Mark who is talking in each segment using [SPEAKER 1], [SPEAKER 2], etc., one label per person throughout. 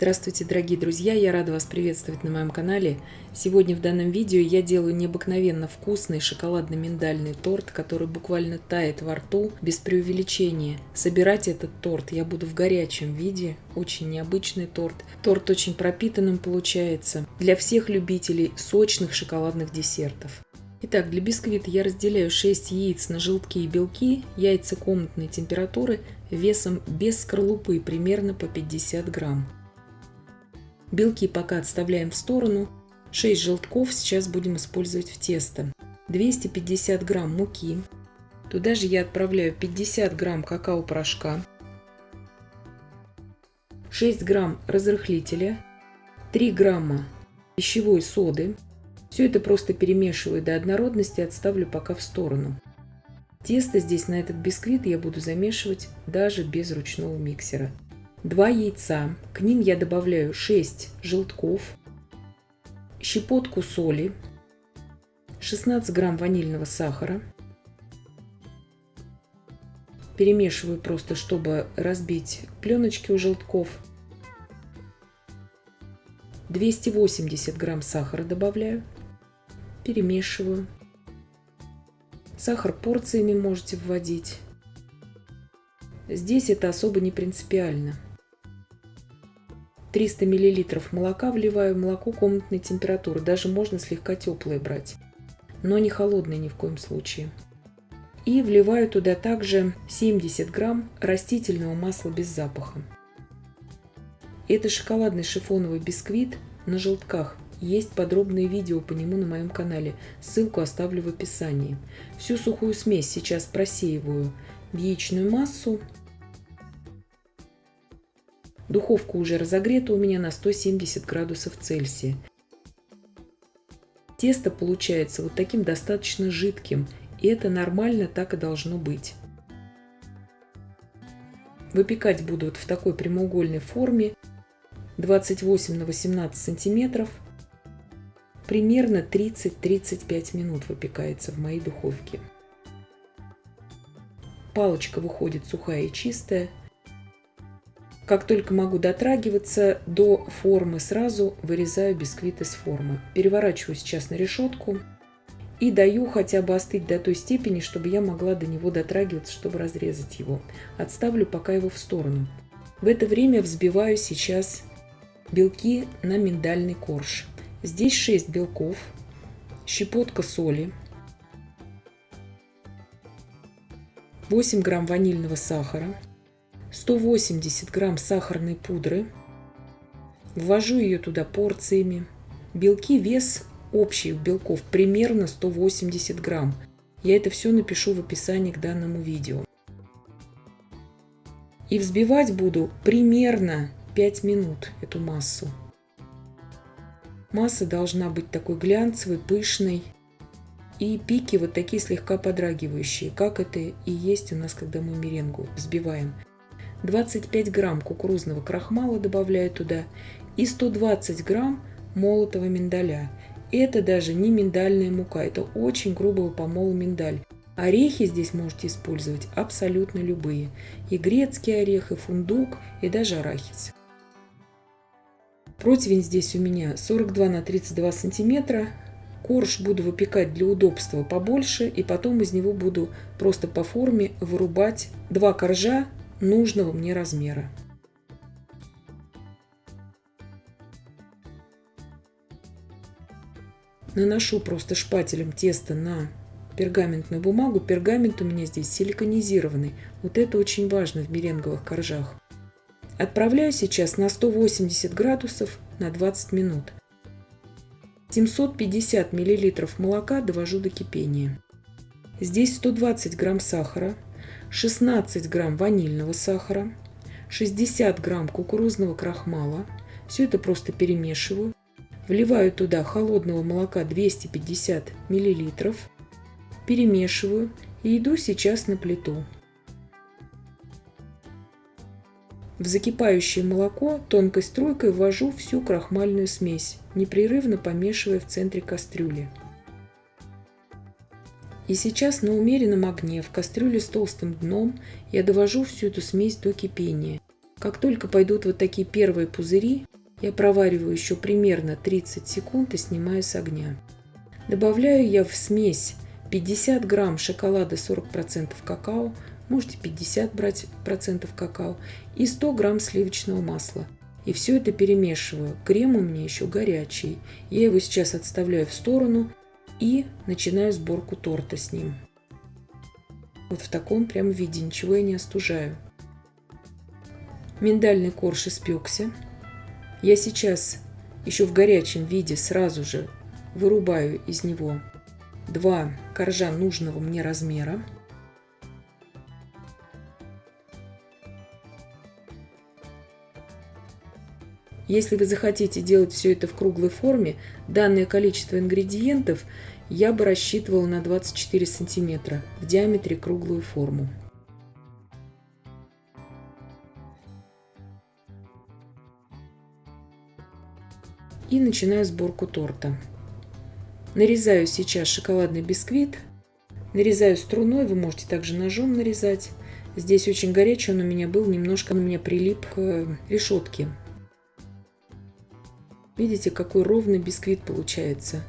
[SPEAKER 1] Здравствуйте, дорогие друзья! Я рада вас приветствовать на моем канале. Сегодня в данном видео я делаю необыкновенно вкусный шоколадно-миндальный торт, который буквально тает во рту без преувеличения. Собирать этот торт я буду в горячем виде, очень необычный торт. Торт очень пропитанным получается для всех любителей сочных шоколадных десертов. Итак, для бисквита я разделяю 6 яиц на желтки и белки, яйца комнатной температуры весом без скорлупы примерно по 50 грамм. Белки пока отставляем в сторону. 6 желтков сейчас будем использовать в тесто. 250 грамм муки. Туда же я отправляю 50 грамм какао-порошка, 6 грамм разрыхлителя, 3 грамма пищевой соды. Все это просто перемешиваю до однородности и отставлю пока в сторону. Тесто здесь на этот бисквит я буду замешивать даже без ручного миксера. 2 яйца, к ним я добавляю 6 желтков, щепотку соли, 16 грамм ванильного сахара. Перемешиваю просто, чтобы разбить пленочки у желтков. 280 грамм сахара добавляю, перемешиваю. Сахар порциями можете вводить. Здесь это особо не принципиально. 300 мл молока вливаю, молоко комнатной температуры, даже можно слегка теплое брать, но не холодное ни в коем случае. И вливаю туда также 70 грамм растительного масла без запаха. Это шоколадный шифоновый бисквит на желтках. Есть подробное видео по нему на моем канале, ссылку оставлю в описании. Всю сухую смесь сейчас просеиваю в яичную массу. Духовка уже разогрета у меня на 170 градусов Цельсия. Тесто получается вот таким достаточно жидким, и это нормально, так и должно быть. Выпекать буду вот в такой прямоугольной форме, 28 на 18 сантиметров. Примерно 30-35 минут выпекается в моей духовке. Палочка выходит сухая и чистая. Как только могу дотрагиваться до формы, сразу вырезаю бисквит из формы. Переворачиваю сейчас на решетку и даю хотя бы остыть до той степени, чтобы я могла до него дотрагиваться, чтобы разрезать его. Отставлю пока его в сторону. В это время взбиваю сейчас белки на миндальный корж. Здесь 6 белков, щепотка соли, 8 грамм ванильного сахара, 180 грамм сахарной пудры. Ввожу ее туда порциями. Белки, вес общий белков примерно 180 грамм. Я это все напишу в описании к данному видео. И взбивать буду примерно 5 минут эту массу. Масса должна быть такой глянцевой, пышной. И пики вот такие слегка подрагивающие, как это и есть у нас, когда мы меренгу взбиваем. 25 грамм кукурузного крахмала добавляю туда и 120 грамм молотого миндаля. Это даже не миндальная мука, это очень грубого помола миндаль. Орехи здесь можете использовать абсолютно любые. И грецкий орех, и фундук, и даже арахис. Противень здесь у меня 42 на 32 сантиметра. Корж буду выпекать для удобства побольше, и потом из него буду просто по форме вырубать 2 коржа нужного мне размера. Наношу просто шпателем тесто на пергаментную бумагу. Пергамент у меня здесь силиконизированный. Вот это очень важно в меренговых коржах. Отправляю сейчас на 180 градусов на 20 минут. 750 мл молока довожу до кипения. Здесь 120 грамм сахара, 16 грамм ванильного сахара, 60 грамм кукурузного крахмала. Все это просто перемешиваю. Вливаю туда холодного молока 250 мл. Перемешиваю и иду сейчас на плиту. В закипающее молоко тонкой струйкой ввожу всю крахмальную смесь, непрерывно помешивая в центре кастрюли. И сейчас на умеренном огне в кастрюле с толстым дном я довожу всю эту смесь до кипения. Как только пойдут вот такие первые пузыри, я провариваю еще примерно 30 секунд и снимаю с огня. Добавляю я в смесь 50 грамм шоколада 40% какао, можете 50 брать процентов какао, и 100 грамм сливочного масла. И все это перемешиваю. Крем у меня еще горячий. Я его сейчас отставляю в сторону и начинаю сборку торта с ним. Вот в таком прям виде, ничего я не остужаю. Миндальный корж испекся. Я сейчас еще в горячем виде сразу же вырубаю из него 2 коржа нужного мне размера. Если вы захотите делать все это в круглой форме, данное количество ингредиентов я бы рассчитывала на 24 сантиметра в диаметре круглую форму. И начинаю сборку торта. Нарезаю сейчас шоколадный бисквит. Нарезаю струной, вы можете также ножом нарезать. Здесь очень горячий он у меня был, немножко он у меня прилип к решетке. Видите, какой ровный бисквит получается.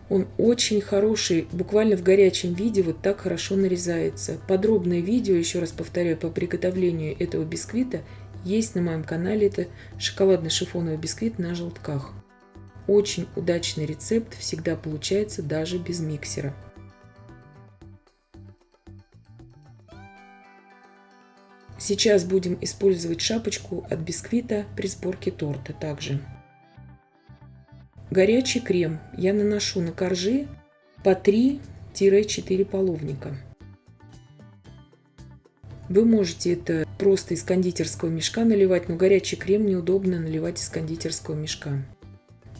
[SPEAKER 1] Он очень хороший, буквально в горячем виде вот так хорошо нарезается. Подробное видео, еще раз повторяю, по приготовлению этого бисквита есть на моем канале. Это шоколадный шифоновый бисквит на желтках. Очень удачный рецепт, всегда получается даже без миксера. Сейчас будем использовать шапочку от бисквита при сборке торта также. Горячий крем я наношу на коржи по 3-4 половника. Вы можете это просто из кондитерского мешка наливать, но горячий крем неудобно наливать из кондитерского мешка.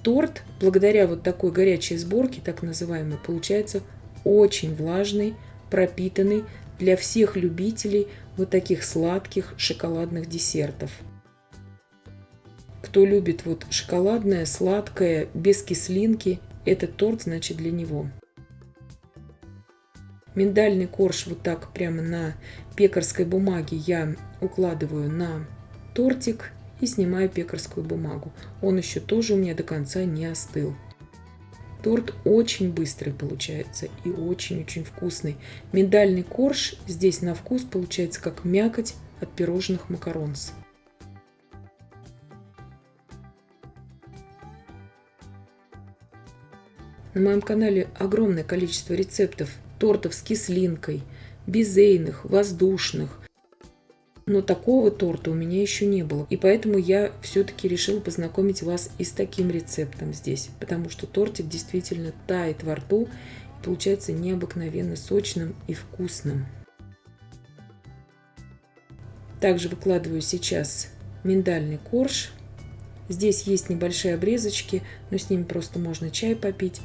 [SPEAKER 1] Торт, благодаря вот такой горячей сборке, так называемой, получается очень влажный, пропитанный для всех любителей вот таких сладких шоколадных десертов. Кто любит вот шоколадное, сладкое, без кислинки, этот торт значит для него. Миндальный корж вот так прямо на пекарской бумаге я укладываю на тортик и снимаю пекарскую бумагу. Он еще тоже у меня до конца не остыл. Торт очень быстрый получается и очень-очень вкусный. Миндальный корж здесь на вкус получается как мякоть от пирожных макаронс. На моем канале огромное количество рецептов тортов с кислинкой, безейных, воздушных. Но такого торта у меня еще не было. И поэтому я все-таки решила познакомить вас и с таким рецептом здесь. Потому что тортик действительно тает во рту и получается необыкновенно сочным и вкусным. Также выкладываю сейчас миндальный корж. Здесь есть небольшие обрезочки, но с ними просто можно чай попить.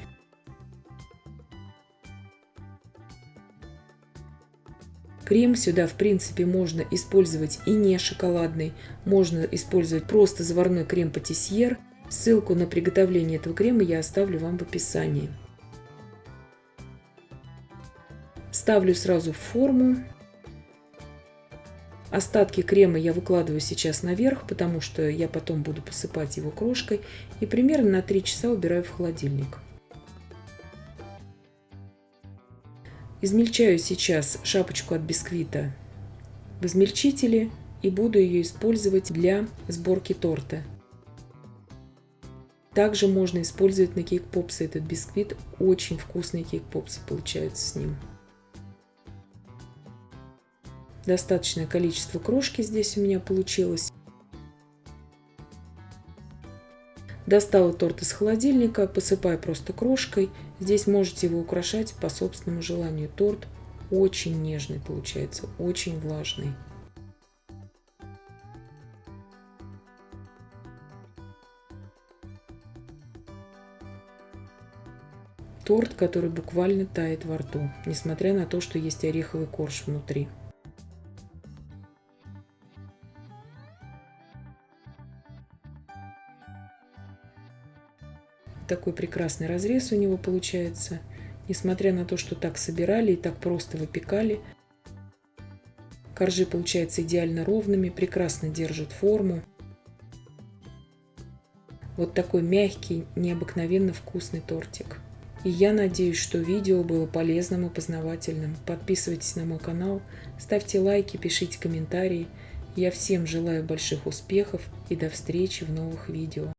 [SPEAKER 1] Крем сюда, в принципе, можно использовать и не шоколадный. Можно использовать просто заварной крем патиссьер. Ссылку на приготовление этого крема я оставлю вам в описании. Ставлю сразу в форму. Остатки крема я выкладываю сейчас наверх, потому что я потом буду посыпать его крошкой. И примерно на 3 часа убираю в холодильник. Измельчаю сейчас шапочку от бисквита в измельчителе и буду ее использовать для сборки торта. Также можно использовать на кейк-попсы этот бисквит. Очень вкусные кейк-попсы получаются с ним. Достаточное количество крошки здесь у меня получилось. Достала торт из холодильника, посыпаю просто крошкой. Здесь можете его украшать по собственному желанию. Торт очень нежный получается, очень влажный. Торт, который буквально тает во рту, несмотря на то, что есть ореховый корж внутри. Такой прекрасный разрез у него получается. Несмотря на то, что так собирали и так просто выпекали. Коржи получаются идеально ровными, прекрасно держат форму. Вот такой мягкий, необыкновенно вкусный тортик. И я надеюсь, что видео было полезным и познавательным. Подписывайтесь на мой канал, ставьте лайки, пишите комментарии. Я всем желаю больших успехов и до встречи в новых видео.